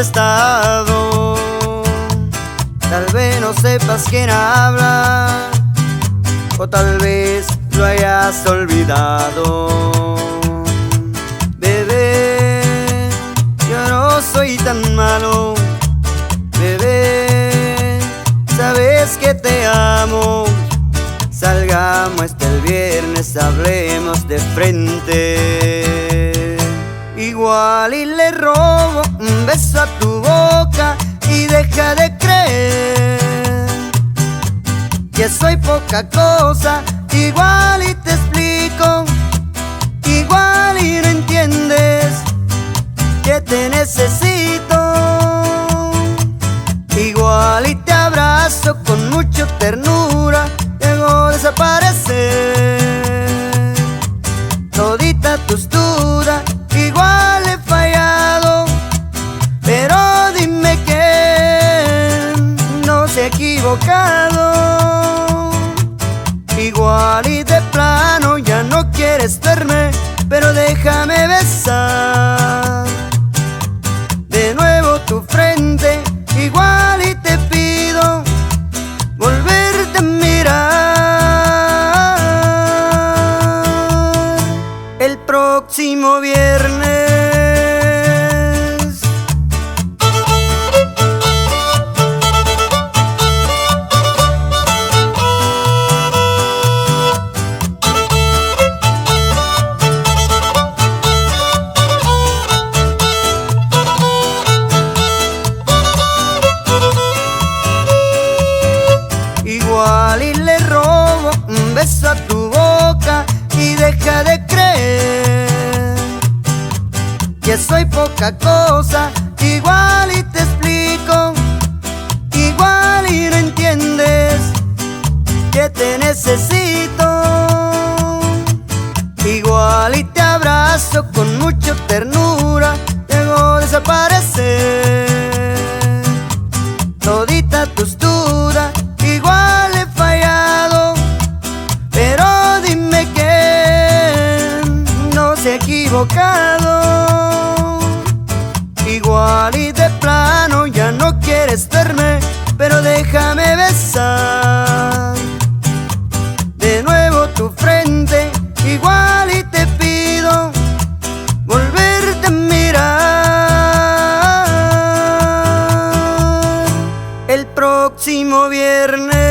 contestado. Tal vez no sepas quién habla, o tal vez lo hayas olvidado. Bebé, yo no soy tan malo. Bebé, sabes que te amo. Salgamos el viernes, hablemos de frente. Igual y le robo un beso a tu boca y deja de creer que soy poca cosa. Igual y te explico, igual y no entiendes que te necesito. Igual y te abrazo con mucha ternura, llego a desaparecer todita tus dudas. Igual he fallado, pero dime que no se ha equivocado. Igual y de plano ya no quieres verme, pero déjame besar de nuevo tu frente. Igual y te pido volverte a mirar el próximo viernes. Igual y le robo un beso a tu boca y deja de creer que soy poca cosa. Igual y te explico, igual y no entiendes que te necesito. Igual y te abrazo con mucha ternura, llego a desaparecer todita tus dudas. Igual he fallado, pero dime que no se ha equivocado. Igual y de plano ya no quieres verme, pero déjame besar de nuevo tu frente. Igual y te pido volverte a mirar el próximo viernes.